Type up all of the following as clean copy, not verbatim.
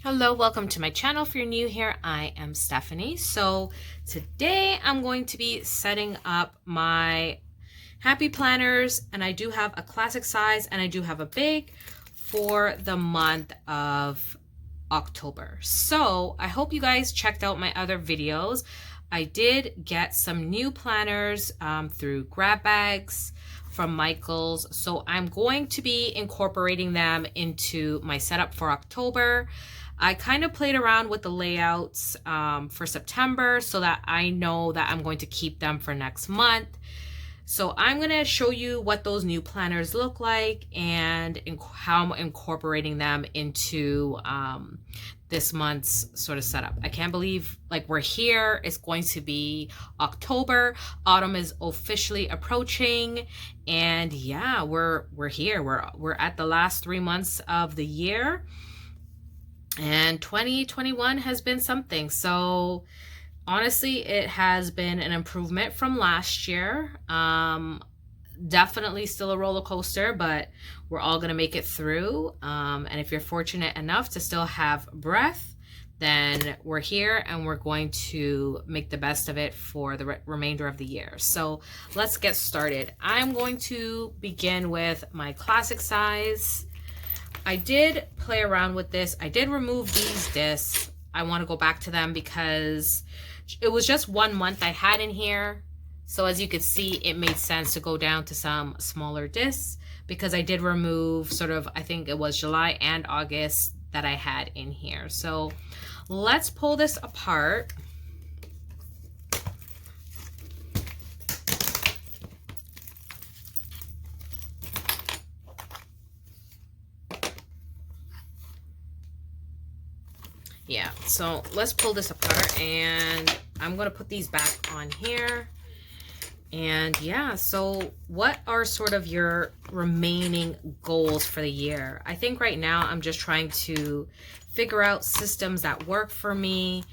Hello, welcome to my channel. If you're new here, I am Stephanie. So today I'm going to be setting up my happy planners, and I do have a classic size and I do have a big for the month of October. So I hope you guys checked out my other videos. I did get some new planners through grab bags from Michaels. So I'm going to be incorporating them into my setup for October. I kind of played around with the layouts for September so that I know that I'm going to keep them for next month. So I'm going to show you what those new planners look like and how I'm incorporating them into this month's sort of setup. I can't believe like we're here. It's going to be October. Autumn is officially approaching, and yeah, we're here. We're at the last 3 months of the year. And 2021 has been something. So honestly, it has been an improvement from last year. Definitely still a roller coaster, but we're all going to make it through. And if you're fortunate enough to still have breath, then we're here and we're going to make the best of it for the remainder of the year. So let's get started. I'm going to begin with my classic size. I did play around with this. I did remove these discs. I want to go back to them because it was just 1 month I had in here. So as you can see, it made sense to go down to some smaller discs because I did remove sort of, I think it was July and August that I had in here. So let's pull this apart. Yeah, so let's pull this apart, and I'm going to put these back on here. And yeah, so what are sort of your remaining goals for the year? I think right now I'm just trying to figure out systems that work for me,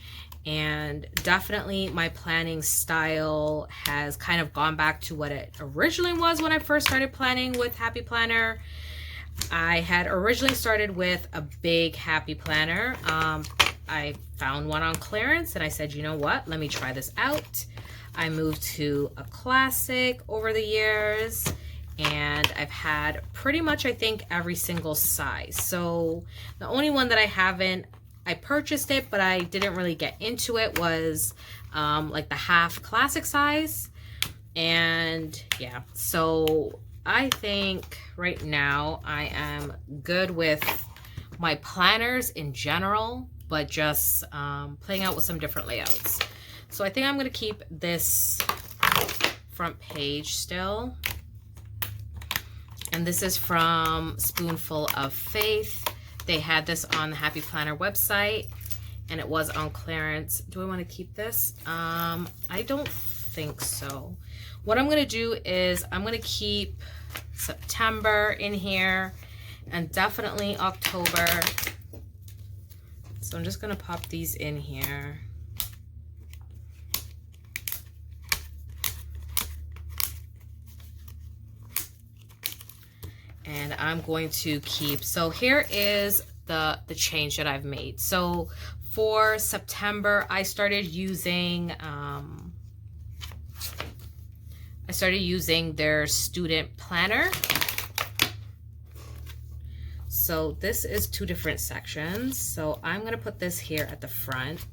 and definitely my planning style has kind of gone back to what it originally was when I first started planning with Happy Planner. I had originally started with a big happy planner. I found one on clearance and I said, you know what, let me try this out. I moved to a classic over the years, and I've had pretty much, I think, every single size. So the only one that I purchased it, but I didn't really get into it, was like the half classic size. And yeah, so I think right now I am good with my planners in general, but just playing out with some different layouts. So I think I'm going to keep this front page still. And this is from Spoonful of Faith. They had this on the Happy Planner website, and it was on clearance. Do I want to keep this? I don't think so. What I'm going to do is I'm going to keep September in here and definitely October. So I'm just going to pop these in here. And I'm going to keep, so here is the change that I've made. So for September, I started using their student planner. So this is 2 different sections. So I'm going to put this here at the front.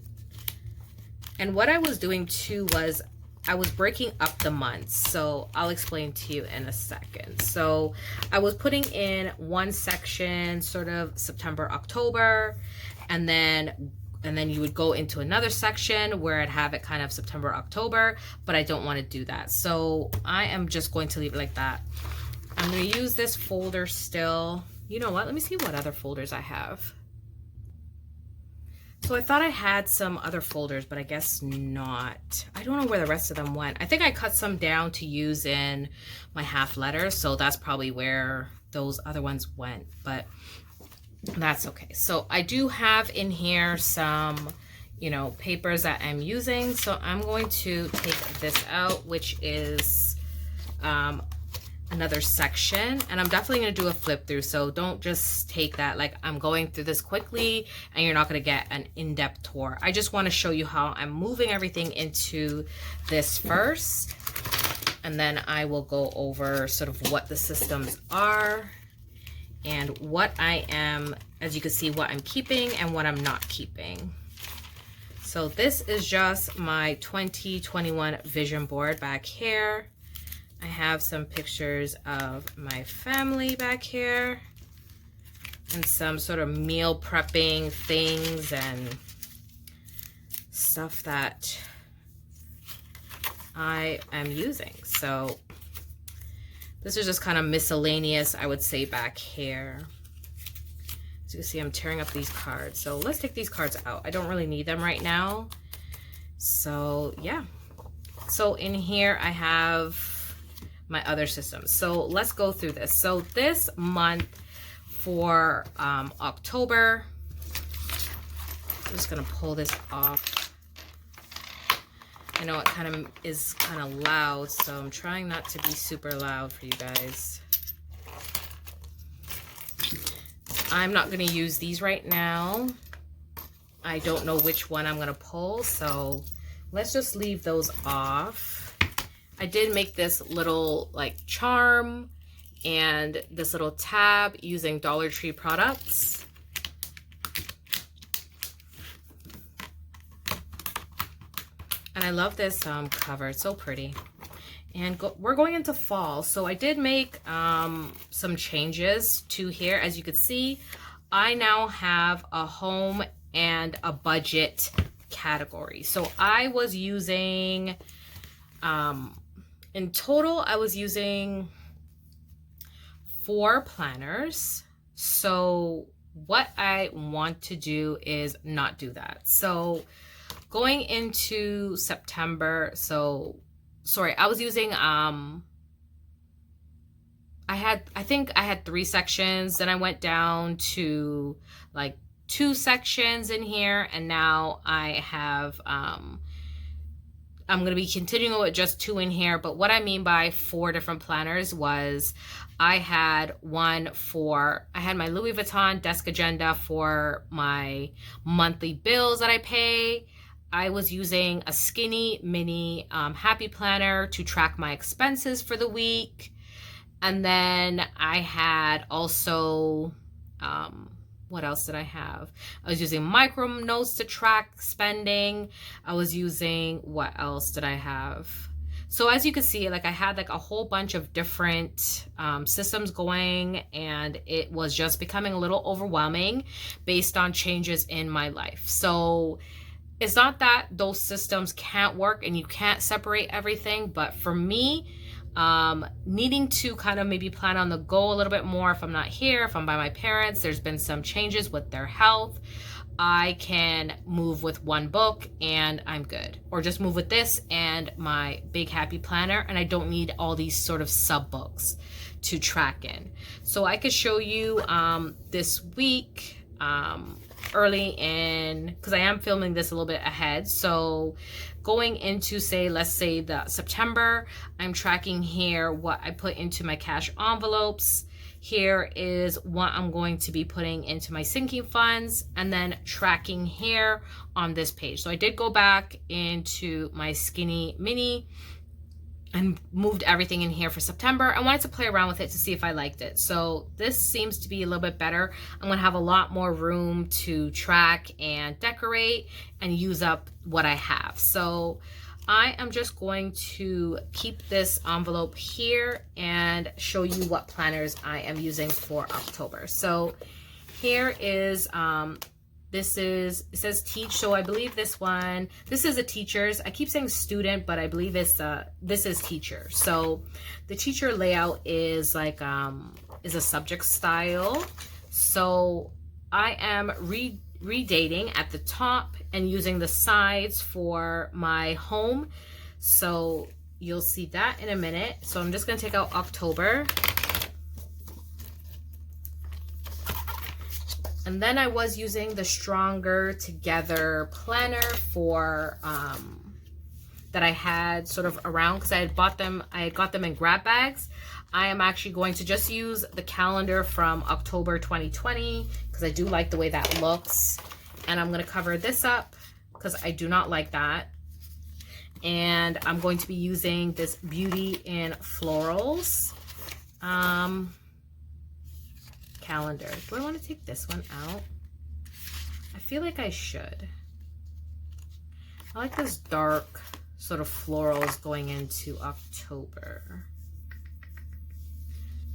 And what I was doing too was I was breaking up the months. So I'll explain to you in a second. So I was putting in one section, sort of September, October, and then you would go into another section where I'd have it kind of September, October, but I don't want to do that. So I am just going to leave it like that. I'm going to use this folder still. You know what? Let me see what other folders I have. So I thought I had some other folders, but I guess not. I don't know where the rest of them went. I think I cut some down to use in my half letters, so that's probably where those other ones went, but that's okay. So I do have in here some, you know, papers that I'm using. So I'm going to take this out, which is another section, and I'm definitely going to do a flip through, so don't just take that like I'm going through this quickly and you're not going to get an in-depth tour. I just want to show you how I'm moving everything into this first, and then I will go over sort of what the systems are and what I am, as you can see, what I'm keeping and what I'm not keeping. So this is just my 2021 vision board back here. I have some pictures of my family back here and some sort of meal prepping things and stuff that I am using. So this is just kind of miscellaneous, I would say, back here. As you can see, I'm tearing up these cards. So let's take these cards out. I don't really need them right now. So yeah. So in here I have my other systems. So let's go through this. So this month for October, I'm just gonna pull this off. I know it kind of is kind of loud, so I'm trying not to be super loud for you guys. I'm not gonna use these right now. I don't know which one I'm gonna pull, so let's just leave those off. I did make this little like charm and this little tab using Dollar Tree products. And I love this cover, it's so pretty. And we're going into fall, so I did make some changes to here. As you can see, I now have a home and a budget category. So I was using in total, I was using 4 planners. So what I want to do is not do that. So going into September, so sorry, I was using I think I had 3 sections, then I went down to like 2 sections in here, and now I have I'm going to be continuing with just 2 in here. But what I mean by 4 different planners was I had one for, I had my Louis Vuitton desk agenda for my monthly bills that I pay. I was using a skinny mini happy planner to track my expenses for the week. And then I had also, what else did I have? I was using micro notes to track spending. I was using, what else did I have? So as you can see, like I had like a whole bunch of different systems going, and it was just becoming a little overwhelming based on changes in my life. So it's not that those systems can't work and you can't separate everything, but for me, needing to kind of maybe plan on the go a little bit more if I'm not here, if I'm by my parents, there's been some changes with their health, I can move with one book and I'm good. Or just move with this and my big happy planner, and I don't need all these sort of sub books to track in. So I could show you this week, early in, because I am filming this a little bit ahead. So going into, say, let's say the September, I'm tracking here what I put into my cash envelopes. Here is what I'm going to be putting into my sinking funds, and then tracking here on this page. So I did go back into my skinny mini and moved everything in here for September. I wanted to play around with it to see if I liked it. So this seems to be a little bit better. I'm gonna have a lot more room to track and decorate and use up what I have. So I am just going to keep this envelope here and show you what planners I am using for October. So here is, it says teach. So I believe this is a teacher's. I keep saying student, but I believe this is teacher. So the teacher layout is like, is a subject style. So I am redating at the top and using the sides for my home. So you'll see that in a minute. So I'm just going to take out October. And then I was using the Stronger Together planner for that I had sort of around, because I had got them in grab bags. I am actually going to just use the calendar from October 2020 because I do like the way that looks. And I'm going to cover this up because I do not like that. And I'm going to be using this Beauty in Florals calendar. Do I want to take this one out? I feel like I should. I like this dark sort of florals going into October.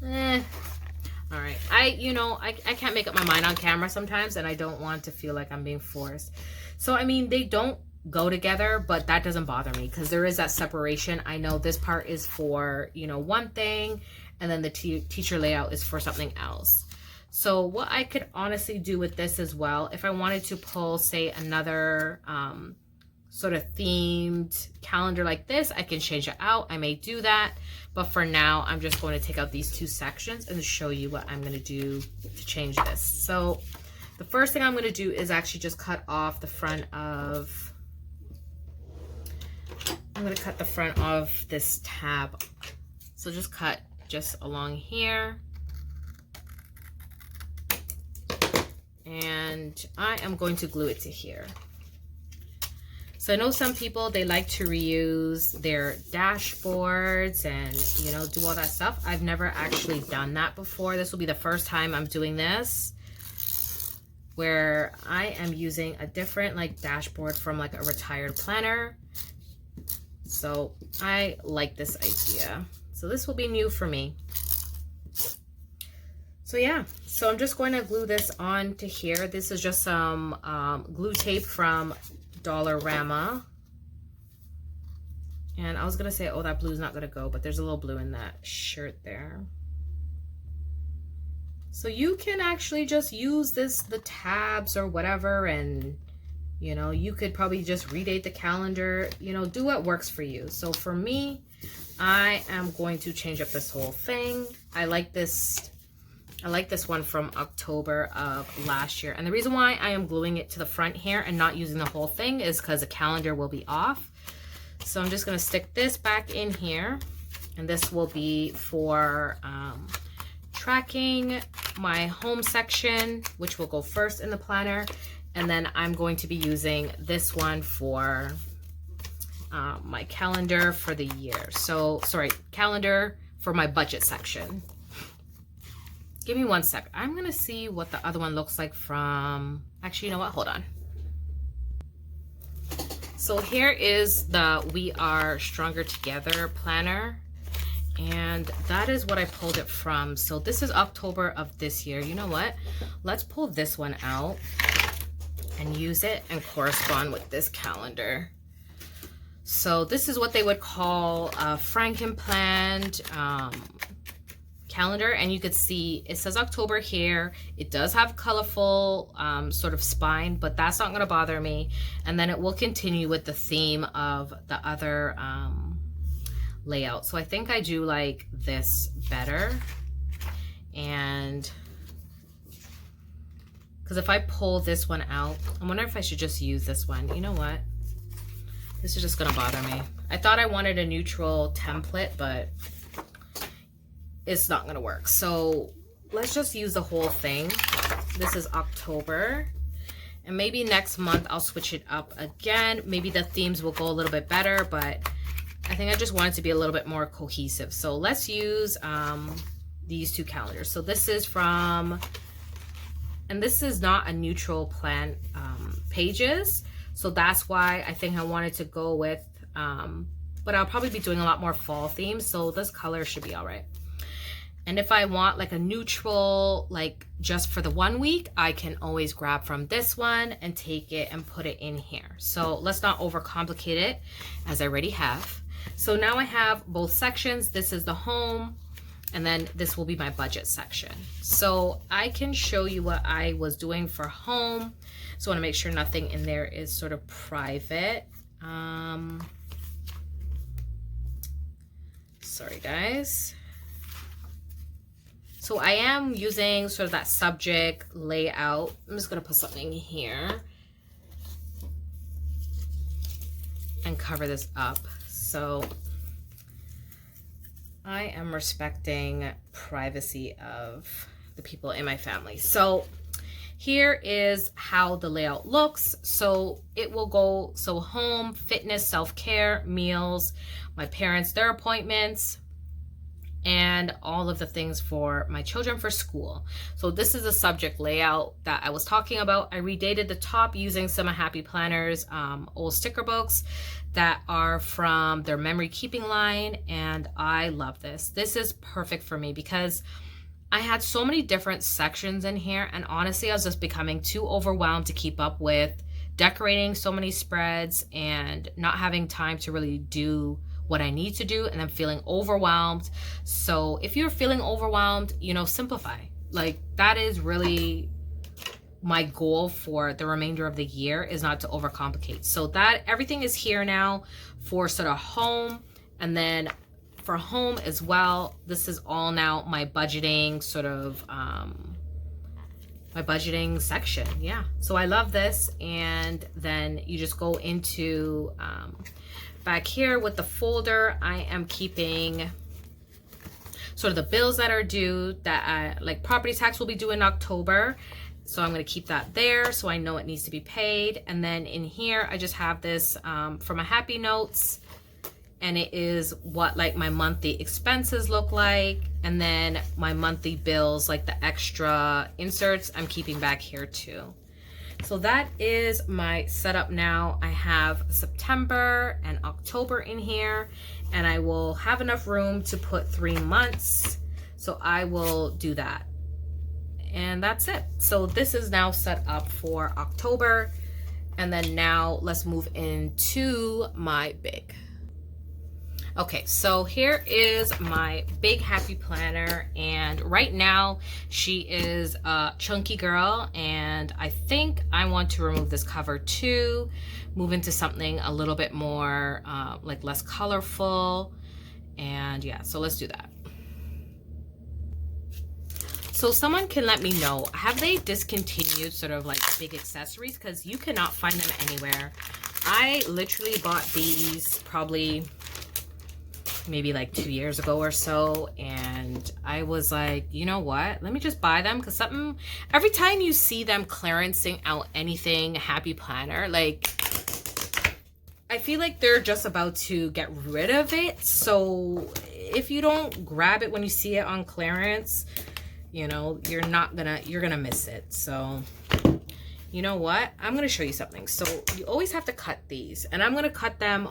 All right. I can't make up my mind on camera sometimes, and I don't want to feel like I'm being forced. So, I mean, they don't go together, but that doesn't bother me because there is that separation. I know this part is for, one thing, and then the teacher layout is for something else. So what I could honestly do with this as well, if I wanted to pull, say, another sort of themed calendar like this, I can change it out. I may do that, but for now, I'm just going to take out these two sections and show you what I'm going to do to change this. So the first thing I'm going to do is actually just cut off the front of, I'm going to cut the front of this tab. So just cut just along here. And I am going to glue it to here. So I know some people, they like to reuse their dashboards and, do all that stuff. I've never actually done that before. This will be the first time I'm doing this, where I am using a different dashboard from a retired planner. So I like this idea. So this will be new for me. So yeah, so I'm just going to glue this on to here. This is just some glue tape from Dollarama. And I was going to say, oh, that blue is not going to go, but there's a little blue in that shirt there. So you can actually just use the tabs or whatever, and, you could probably just redate the calendar, do what works for you. So for me, I am going to change up this whole thing. I like this one from October of last year. And the reason why I am gluing it to the front here and not using the whole thing is because the calendar will be off. So I'm just going to stick this back in here. And this will be for tracking my home section, which will go first in the planner. And then I'm going to be using this one for my calendar for the year. So, sorry, calendar for my budget section. Give me 1 sec. I'm going to see what the other one looks like from... Actually, you know what? Hold on. So here is the We Are Stronger Together planner. And that is what I pulled it from. So this is October of this year. You know what? Let's pull this one out and use it and correspond with this calendar. So this is what they would call a Frankenplan calendar, and you could see it says October here. It does have colorful sort of spine, but that's not going to bother me. And then it will continue with the theme of the other layout. So I think I do like this better. And because if I pull this one out, I wonder if I should just use this one. You know what? This is just going to bother me. I thought I wanted a neutral template, but it's not going to work. So let's just use the whole thing. This is October. And maybe next month I'll switch it up again. Maybe the themes will go a little bit better, but I think I just want it to be a little bit more cohesive. So let's use these two calendars. So this is from, and this is not a neutral plan pages. So that's why I think I wanted to go with, but I'll probably be doing a lot more fall themes. So this color should be all right. And if I want a neutral, just for the 1 week, I can always grab from this one and take it and put it in here. So let's not overcomplicate it, as I already have. So now I have both sections. This is the home, and then this will be my budget section. So I can show you what I was doing for home. So I want to make sure nothing in there is sort of private. Sorry, guys. So I am using sort of that subject layout. I'm just going to put something here and cover this up. So I am respecting privacy of the people in my family. So here is how the layout looks. So it will go, so home, fitness, self-care, meals, my parents, their appointments, and all of the things for my children for school. So this is a subject layout that I was talking about. I redated the top using some of Happy Planner's old sticker books that are from their memory keeping line, and I love this. This is perfect for me because I had so many different sections in here, and honestly I was just becoming too overwhelmed to keep up with decorating so many spreads and not having time to really do what I need to do, and I'm feeling overwhelmed. So if you're feeling overwhelmed, you know, simplify. Like, that is really my goal for the remainder of the year, is not to overcomplicate. So that everything is here now for sort of home, and then for home as well, this is all now my budgeting sort of my budgeting section. Yeah, so I love this. And then you just go into back here with the folder. I am keeping sort of the bills that are due, that like property tax will be due in October. So I'm going to keep that there so I know it needs to be paid. And then in here, I just have this for my happy notes. And it is what like my monthly expenses look like. And then my monthly bills, like the extra inserts, I'm keeping back here too. So that is my setup now. I have September and October in here, and I will have enough room to put 3 months. So I will do that. And that's it. So this is now set up for October. And then now let's move into my big. Okay, so here is my big happy planner, and right now she is a chunky girl, and I think I want to remove this cover too, move into something a little bit more like less colorful. And yeah, so let's do that. So someone can let me know, have they discontinued sort of like big accessories? Because you cannot find them anywhere. I literally bought these probably maybe like 2 years ago or so, and I was like, you know what, let me just buy them, because something, every time you see them clearancing out anything happy planner, like I feel like they're just about to get rid of it. So if you don't grab it when you see it on clearance, you know, you're gonna miss it. So you know what, I'm gonna show you something. So you always have to cut these, and I'm gonna cut them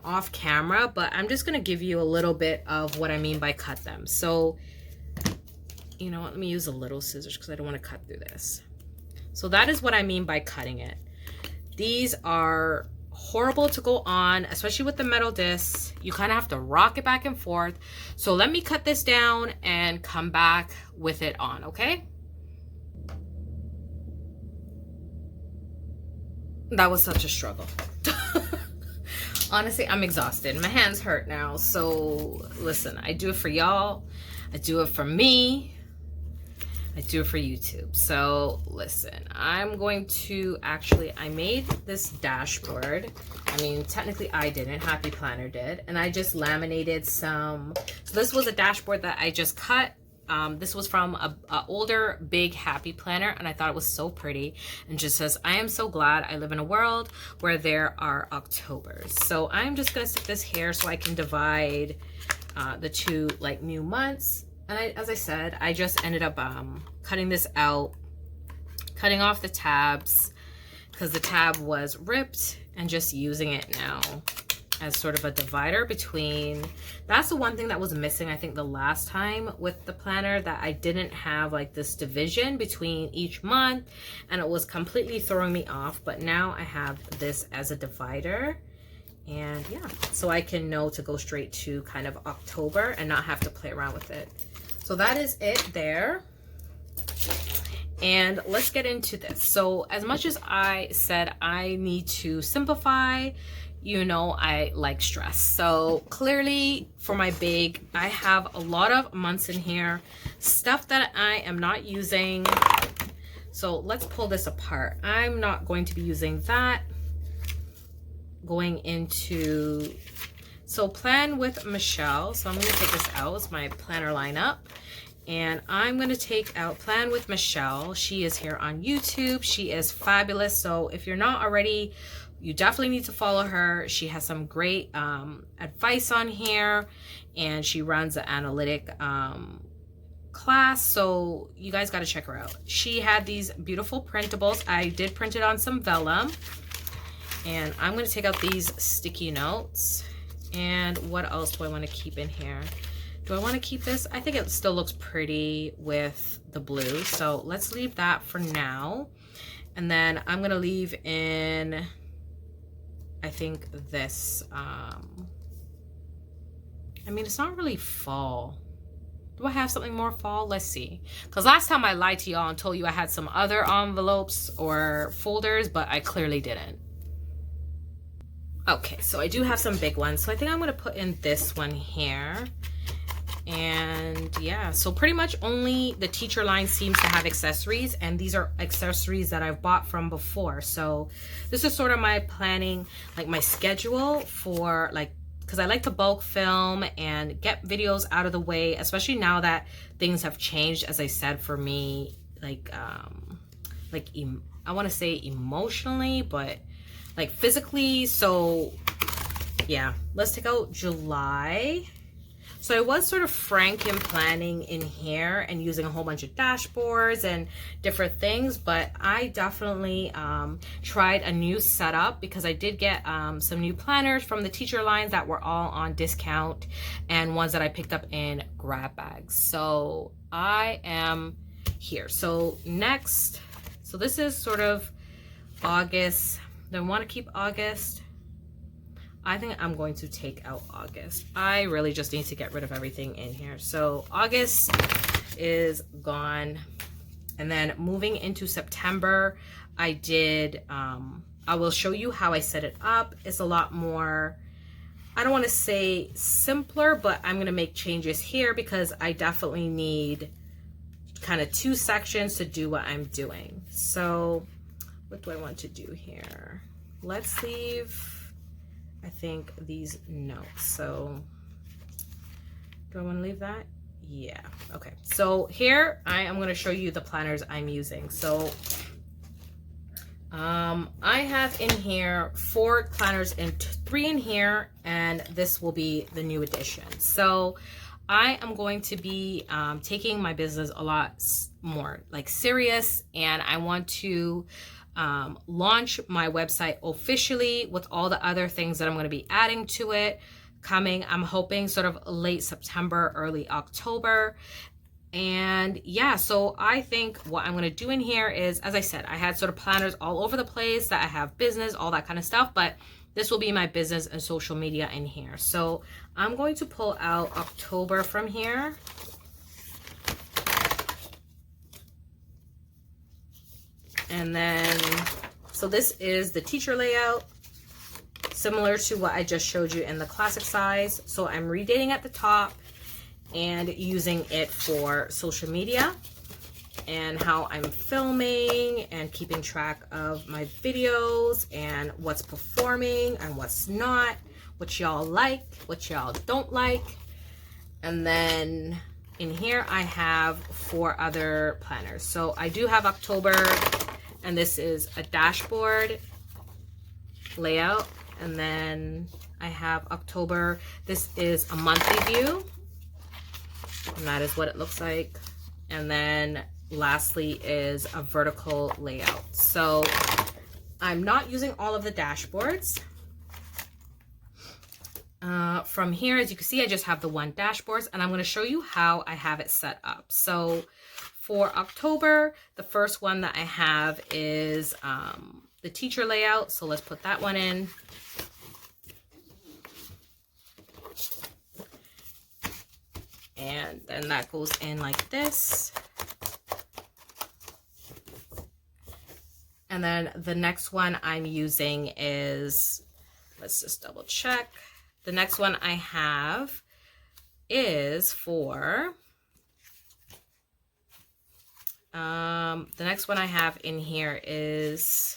off camera, but I'm just going to give you a little bit of what I mean by cut them. So, you know what, let me use a little scissors because I don't want to cut through this. So that is what I mean by cutting it. These are horrible to go on, especially with the metal discs. You kind of have to rock it back and forth. So let me cut this down and come back with it on, okay? That was such a struggle. Honestly, I'm exhausted. My hands hurt now. So listen, I do it for y'all. I do it for me. I do it for YouTube. So listen, I'm going to I made this dashboard. I mean, technically I didn't, Happy Planner did. And I just laminated some. So this was a dashboard that I just cut. This was from a older big happy planner, and I thought it was so pretty, and just says, I am so glad I live in a world where there are Octobers. So I'm just gonna stick this here so I can divide the two like new months. And as I said, I just ended up cutting this out, cutting off the tabs because the tab was ripped, and just using it now as sort of a divider between. That's the one thing that was missing, I think, the last time with the planner, that I didn't have like this division between each month, and it was completely throwing me off. But now I have this as a divider, and yeah, so I can know to go straight to kind of October and not have to play around with it. So that is it there. And let's get into this. So as much as I said I need to simplify, you know, I like stress. So clearly for my big, I have a lot of months in here, stuff that I am not using. So let's pull this apart. I'm not going to be using that. Going into So plan with Michelle. So I'm going to take this out. It's my planner lineup. And I'm going to take out Plan with Michelle. She is here on YouTube. She is fabulous. So if you're not already, you definitely need to follow her. She has some great advice on here. And she runs an analytic class. So you guys got to check her out. She had these beautiful printables. I did print it on some vellum. And I'm going to take out these sticky notes. And what else do I want to keep in here? Do I want to keep this? I think it still looks pretty with the blue. So let's leave that for now. And then I'm going to leave in, I think this, I mean, it's not really fall. Do I have something more fall? Let's see. Because last time I lied to y'all and told you I had some other envelopes or folders, but I clearly didn't. Okay, so I do have some big ones. So I think I'm going to put in this one here. And yeah, so pretty much only the teacher line seems to have accessories, and these are accessories that I've bought from before. So this is sort of my planning, like my schedule for like, because I like to bulk film and get videos out of the way, especially now that things have changed, as I said, for me, like I want to say emotionally, but like physically. So yeah, let's take out July. So I was sort of Frankenplanning in here and using a whole bunch of dashboards and different things, but I definitely tried a new setup because I did get some new planners from the teacher lines that were all on discount and ones that I picked up in grab bags. So I am here. So next, so this is sort of August. Do I want to keep August? I think I'm going to take out August. I really just need to get rid of everything in here. So August is gone. And then moving into September, I did, I will show you how I set it up. It's a lot more, I don't want to say simpler, but I'm going to make changes here because I definitely need kind of two sections to do what I'm doing. So what do I want to do here? Let's leave, I think, these notes. So do I want to leave that? Yeah. Okay. So here I am going to show you the planners I'm using. So I have in here 4 planners and 3 in here, and this will be the new edition. So I am going to be taking my business a lot more like serious, and I want to launch my website officially with all the other things that I'm going to be adding to it coming. I'm hoping sort of late September, early October. And yeah, so I think what I'm going to do in here is, as I said, I had sort of planners all over the place that I have business, all that kind of stuff, but this will be my business and social media in here. So I'm going to pull out October from here. And then, so this is the teacher layout, similar to what I just showed you in the classic size. So I'm redating at the top and using it for social media and how I'm filming and keeping track of my videos and what's performing and what's not, what y'all like, what y'all don't like. And then in here I have 4 other planners. So I do have October, and this is a dashboard layout. And then I have October. This is a monthly view, and that is what it looks like. And then lastly is a vertical layout. So I'm not using all of the dashboards. From here, as you can see, I just have the 1 dashboard, and I'm going to show you how I have it set up. So for October, the first one that I have is the teacher layout. So let's put that one in. And then that goes in like this. And then the next one I'm using is, let's just double check. The next one I have is for, the next one I have in here is,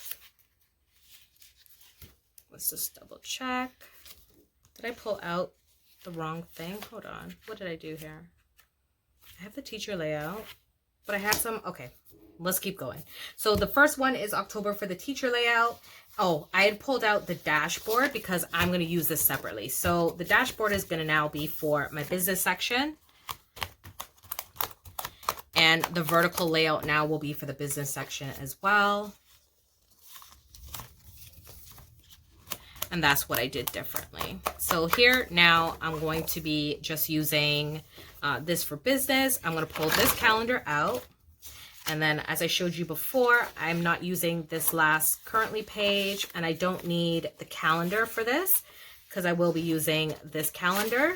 let's just double check. Did I pull out the wrong thing? Hold on. What did I do here? I have the teacher layout, but I have some. Okay, let's keep going. So the first one is October for the teacher layout. Oh, I had pulled out the dashboard because I'm going to use this separately. So the dashboard is going to now be for my business section. And the vertical layout now will be for the business section as well. And that's what I did differently. So here now I'm going to be just using this for business. I'm going to pull this calendar out. And then as I showed you before, I'm not using this last currently page, and I don't need the calendar for this because I will be using this calendar.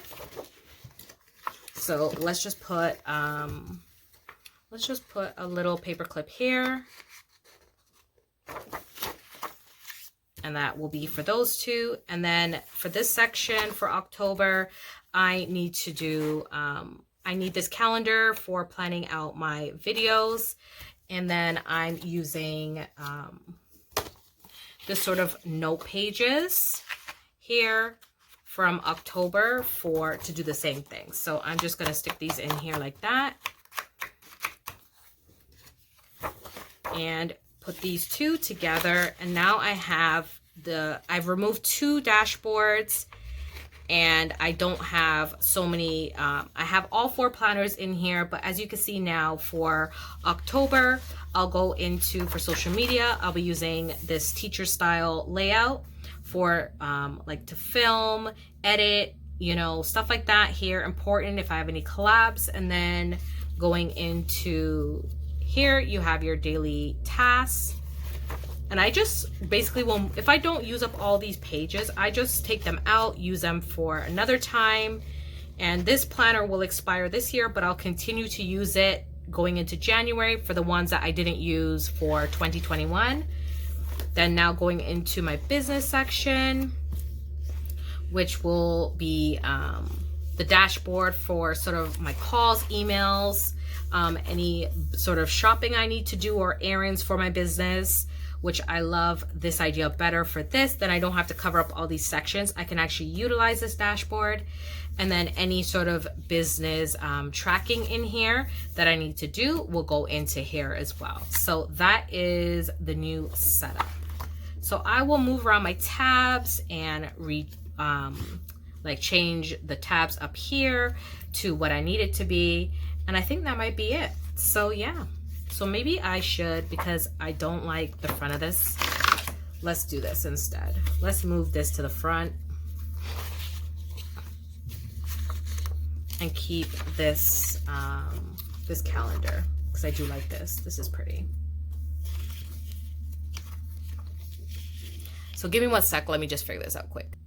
So let's just put a little paper clip here. And that will be for those two. And then for this section for October, I need to do, I need this calendar for planning out my videos. And then I'm using this sort of note pages here from October to do the same thing. So I'm just going to stick these in here like that. And put these two together, and now I have I've removed two dashboards, and I don't have so many. I have all four planners in here, but as you can see now for October, I'll go into, for social media, I'll be using this teacher style layout for like to film, edit, you know, stuff like that here. Important if I have any collabs. And then going into here, you have your daily tasks. And I just basically will, if I don't use up all these pages, I just take them out, use them for another time. And this planner will expire this year, but I'll continue to use it going into January for the ones that I didn't use for 2021. Then now going into my business section, which will be the dashboard for sort of my calls, emails, any sort of shopping I need to do or errands for my business, which I love this idea better for this. Then I don't have to cover up all these sections. I can actually utilize this dashboard. And then any sort of business tracking in here that I need to do will go into here as well. So that is the new setup. So I will move around my tabs and like change the tabs up here to what I need it to be. And I think that might be it. So yeah, so maybe I should, because I don't like the front of this, let's do this instead. Let's move this to the front and keep this this calendar, because I do like this. This is pretty. So give me 1 sec, let me just figure this out quick.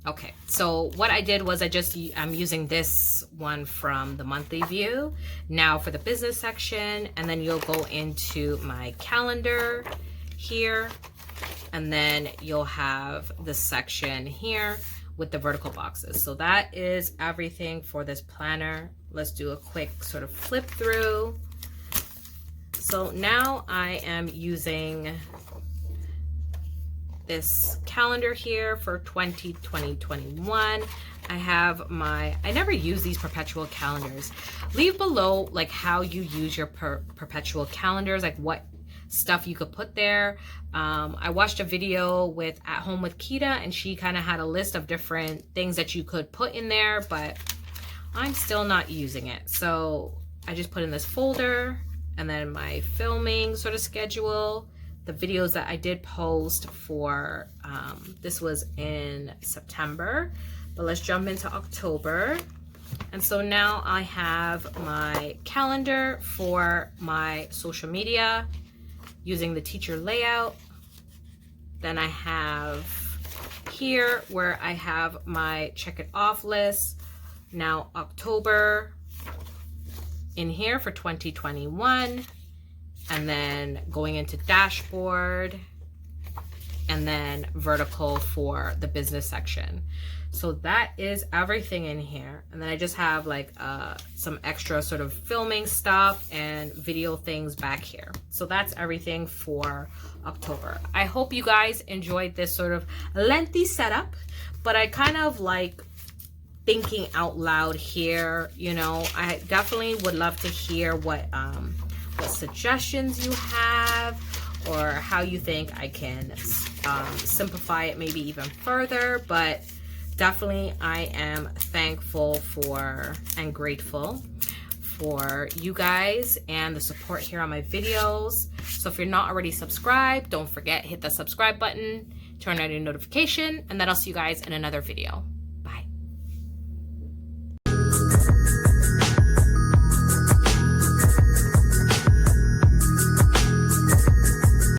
Okay, so what I did was I'm using this one from the monthly view now for the business section, and then you'll go into my calendar here, and then you'll have the section here with the vertical boxes. So that is everything for this planner. Let's do a quick sort of flip through. So now I am using this calendar here for 2021. I have I never use these perpetual calendars. Leave below like how you use your perpetual calendars, like what stuff you could put there. I watched a video with At Home with Kita, and she kind of had a list of different things that you could put in there, but I'm still not using it. So I just put in this folder, and then my filming sort of schedule, the videos that I did post for, this was in September, but let's jump into October. And so now I have my calendar for my social media using the teacher layout. Then I have here where I have my check it off list. Now October in here for 2021. And then going into dashboard, and then vertical for the business section. So that is everything in here. And then I just have like some extra sort of filming stuff and video things back here. So that's everything for October. I hope you guys enjoyed this sort of lengthy setup, but I kind of like thinking out loud here. You know, I definitely would love to hear what suggestions you have, or how you think I can simplify it maybe even further. But definitely I am thankful for and grateful for you guys and the support here on my videos. So if you're not already subscribed, don't forget, hit the subscribe button, turn on your notification, and then I'll see you guys in another video.